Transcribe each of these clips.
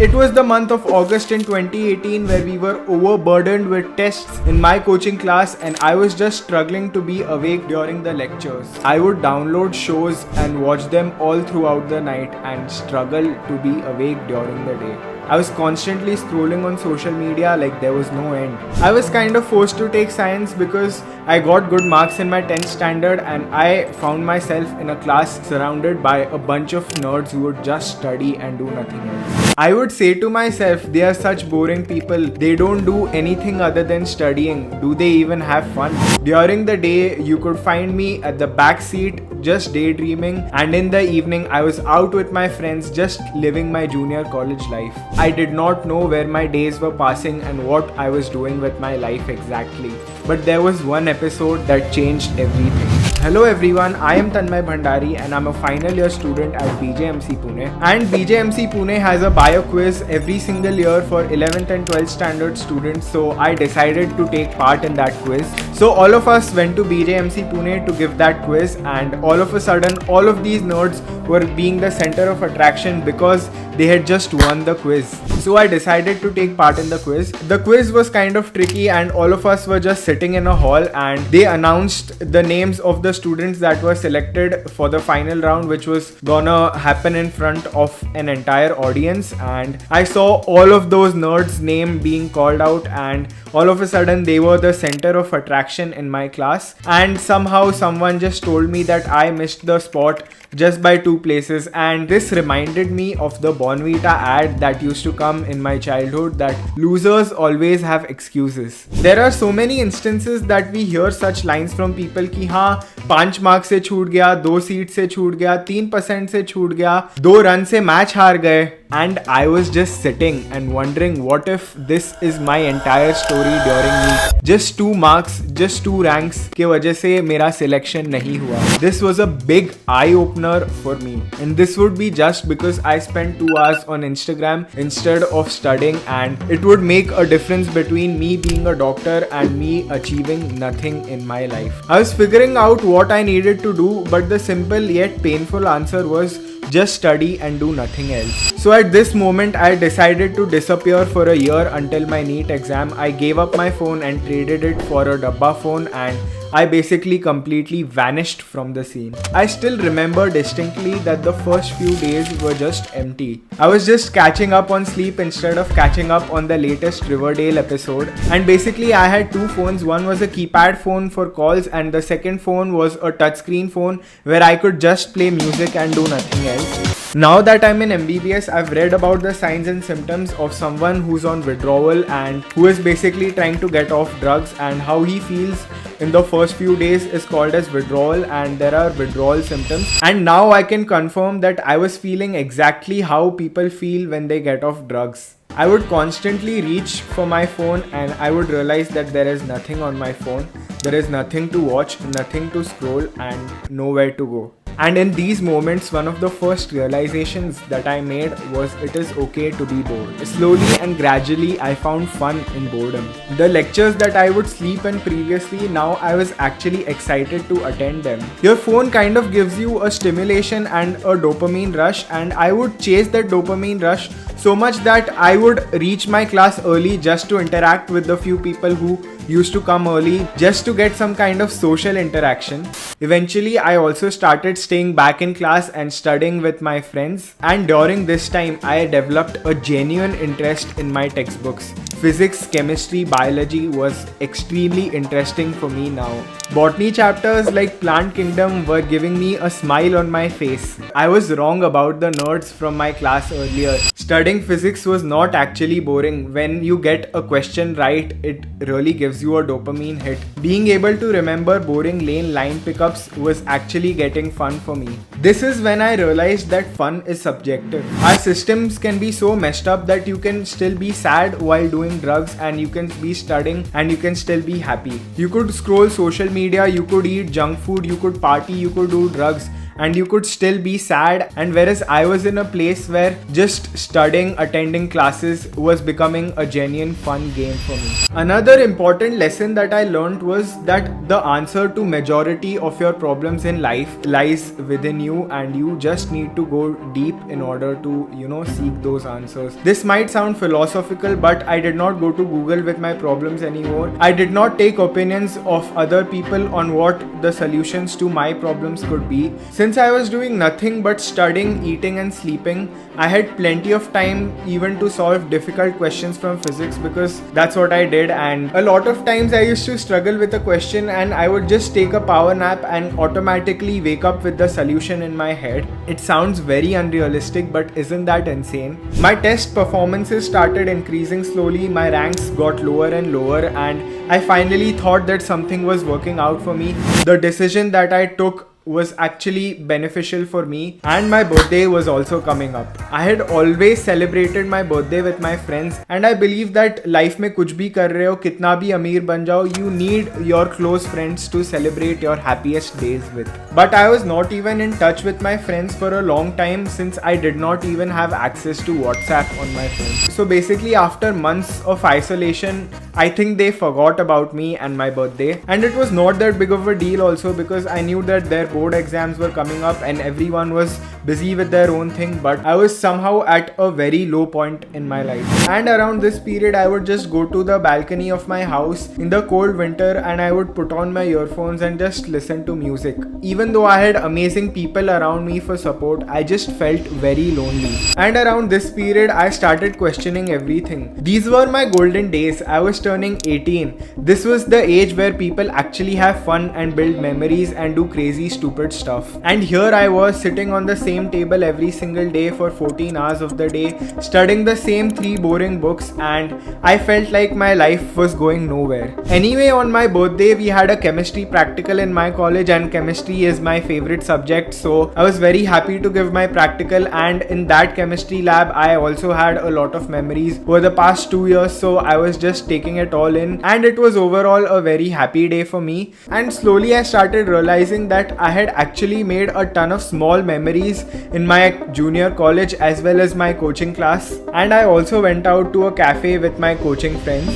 It was the month of August in 2018 where we were overburdened with tests in my coaching class and I was just struggling to be awake during the lectures. I would download shows and watch them all throughout the night and struggle to be awake during the day. I was constantly scrolling on social media like there was no end. I was kind of forced to take science because I got good marks in my 10th standard and I found myself in a class surrounded by a bunch of nerds who would just study and do nothing else. I would say to myself, they are such boring people. They don't do anything other than studying. Do they even have fun? During the day, you could find me at the back seat just daydreaming, and in the evening I was out with my friends just living my junior college life. I did not know where my days were passing and what I was doing with my life exactly. But there was one episode that changed everything. Hello everyone, I am Tanmay Bhandari and I'm a final year student at Bjmc Pune. And Bjmc Pune has a bio quiz every single year for 11th and 12th standard students, so I decided to take part in that quiz. So all of us went to Bjmc Pune to give that quiz, and all of a sudden all of these nerds were being the center of attraction because they had just won the quiz. So I decided to take part in the quiz. The quiz was kind of tricky and all of us were just sitting in a hall and they announced the names of the students that were selected for the final round, which was gonna happen in front of an entire audience. And I saw all of those nerds' name being called out and all of a sudden they were the center of attraction in my class. And somehow someone just told me that I missed the spot just by 2 places, and this reminded me of the Bonvita ad that used to come in my childhood, that losers always have excuses. There are so many instances that we hear such lines from people कि हाँ 5 marks से छूट गया, 2 seats से छूट गया, 3% से छूट गया, 2 run से match हार गए. And I was just sitting and wondering, what if this is my entire story during NEET? Just 2 marks, just 2 ranks के वजह से मेरा selection नहीं हुआ. This was a big eye-opener for me. And this would be just because I spent 2 hours on Instagram instead of studying, and it would make a difference between me being a doctor and me achieving nothing in my life. I was figuring out what I needed to do, but the simple yet painful answer was just study and do nothing else. So at this moment, I decided to disappear for a year until my NEET exam. I gave up my phone and traded it for a dabba phone, and I basically completely vanished from the scene. I still remember distinctly that the first few days were just empty. I was just catching up on sleep instead of catching up on the latest Riverdale episode. And basically I had 2 phones. One was a keypad phone for calls and the second phone was a touchscreen phone where I could just play music and do nothing else. Now that I'm in MBBS, I've read about the signs and symptoms of someone who's on withdrawal and who is basically trying to get off drugs, and how he feels in the first few days is called as withdrawal, and there are withdrawal symptoms. And now I can confirm that I was feeling exactly how people feel when they get off drugs. I would constantly reach for my phone and I would realize that there is nothing on my phone. There is nothing to watch, nothing to scroll, and nowhere to go. And in these moments, one of the first realizations that I made was it is okay to be bored. Slowly and gradually, I found fun in boredom. The lectures that I would sleep in previously, now I was actually excited to attend them. Your phone kind of gives you a stimulation and a dopamine rush, and I would chase that dopamine rush so much that I would reach my class early just to interact with the few people who used to come early, just to get some kind of social interaction. Eventually, I also started staying back in class and studying with my friends. And during this time, I developed a genuine interest in my textbooks. Physics, chemistry, biology was extremely interesting for me now. Botany chapters like Plant Kingdom were giving me a smile on my face. I was wrong about the nerds from my class earlier. Studying physics was not actually boring. When you get a question right, it really gives you a dopamine hit. Being able to remember boring lane line pickups was actually getting fun for me. This is when I realized that fun is subjective. Our systems can be so messed up that you can still be sad while doing drugs, and you can be studying and you can still be happy. You could scroll social media, you could eat junk food, you could party, you could do drugs, and you could still be sad. And whereas I was in a place where just studying, attending classes was becoming a genuine fun game for me. Another important lesson that I learned was that the answer to majority of your problems in life lies within you, and you just need to go deep in order to, seek those answers. This might sound philosophical, but I did not go to Google with my problems anymore. I did not take opinions of other people on what the solutions to my problems could be. Since I was doing nothing but studying, eating and sleeping, I had plenty of time even to solve difficult questions from physics, because that's what I did. And a lot of times I used to struggle with a question and I would just take a power nap and automatically wake up with the solution in my head. It sounds very unrealistic, but isn't that insane? My test performances started increasing slowly, my ranks got lower and lower, and I finally thought that something was working out for me. The decision that I took was actually beneficial for me, and my birthday was also coming up. I had always celebrated my birthday with my friends, and I believe that life में कुछ भी कर रहे हो, कितना भी अमीर बन जाओ, you need your close friends to celebrate your happiest days with. But I was not even in touch with my friends for a long time, since I did not even have access to WhatsApp on my phone. So basically, after months of isolation, I think they forgot about me and my birthday. And it was not that big of a deal also, because I knew that their board exams were coming up and everyone was busy with their own thing, but I was somehow at a very low point in my life. And around this period, I would just go to the balcony of my house in the cold winter and I would put on my earphones and just listen to music. Even though I had amazing people around me for support, I just felt very lonely. And around this period, I started questioning everything. These were my golden days. I was turning 18. This was the age where people actually have fun and build memories and do crazy stupid stuff. And here I was sitting on the same table every single day for 14 hours of the day, studying the same 3 boring books, and I felt like my life was going nowhere. Anyway, on my birthday, we had a chemistry practical in my college, and chemistry is my favorite subject, so I was very happy to give my practical. And in that chemistry lab, I also had a lot of memories over the past 2 years, so I was just taking it all in, and it was overall a very happy day for me. And slowly I started realizing that I had actually made a ton of small memories in my junior college as well as my coaching class. And I also went out to a cafe with my coaching friends.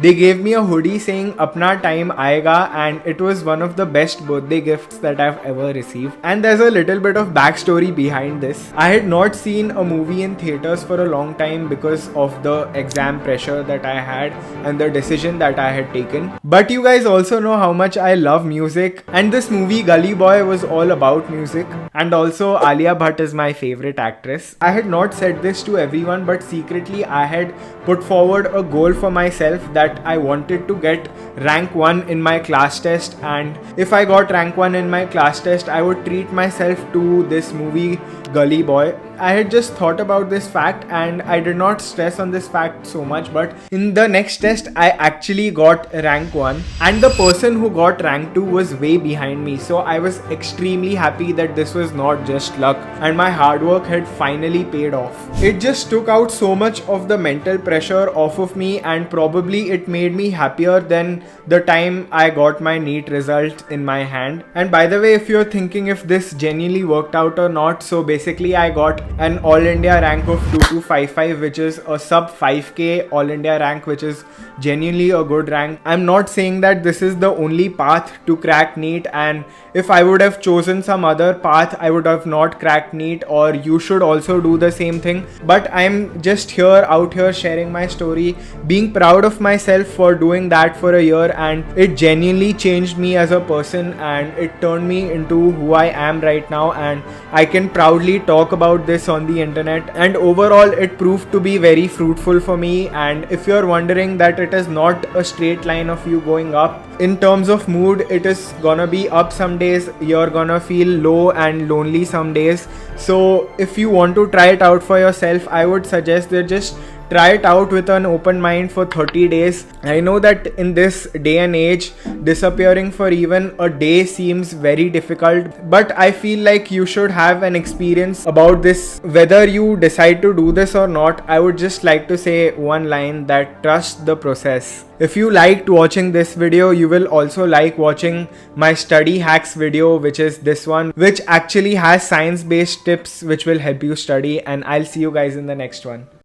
They gave me a hoodie saying "Apna time aayega," and it was one of the best birthday gifts that I've ever received. And there's a little bit of backstory behind this. I had not seen a movie in theaters for a long time because of the exam pressure that I had and the decision that I had taken. But you guys also know how much I love music, and this movie Gully Boy was all about music. And also Alia Bhatt is my favorite actress. I had not said this to everyone, but secretly I had put forward a goal for myself that I wanted to get rank 1 in my class test, and if I got rank 1 in my class test, I would treat myself to this movie Gully Boy. I had just thought about this fact and I did not stress on this fact so much, but in the next test I actually got rank 1 and the person who got rank 2 was way behind me, so I was extremely happy that this was not just luck and my hard work had finally paid off. It just took out so much of the mental pressure off of me, and probably it made me happier than the time I got my NEET result in my hand. And by the way, if you're thinking if this genuinely worked out or not, so basically I got an All India rank of 2255, which is a sub 5k All India rank, which is genuinely a good rank. I'm not saying that this is the only path to crack NEET, and if I would have chosen some other path, I would have not cracked NEET, or you should also do the same thing. But I'm just out here sharing my story, being proud of myself for doing that for a year, and it genuinely changed me as a person and it turned me into who I am right now, and I can proudly talk about this on the internet. And overall it proved to be very fruitful for me. And if you're wondering that it is not a straight line of you going up, in terms of mood, it is gonna be up some days, you're gonna feel low and lonely some days. So if you want to try it out for yourself, I would suggest that just Try it out with an open mind for 30 days. I know that in this day and age, disappearing for even a day seems very difficult, but I feel like you should have an experience about this. Whether you decide to do this or not, I would just like to say one line, that trust the process. If you liked watching this video, you will also like watching my study hacks video, which is this one, which actually has science-based tips which will help you study, and I'll see you guys in the next one.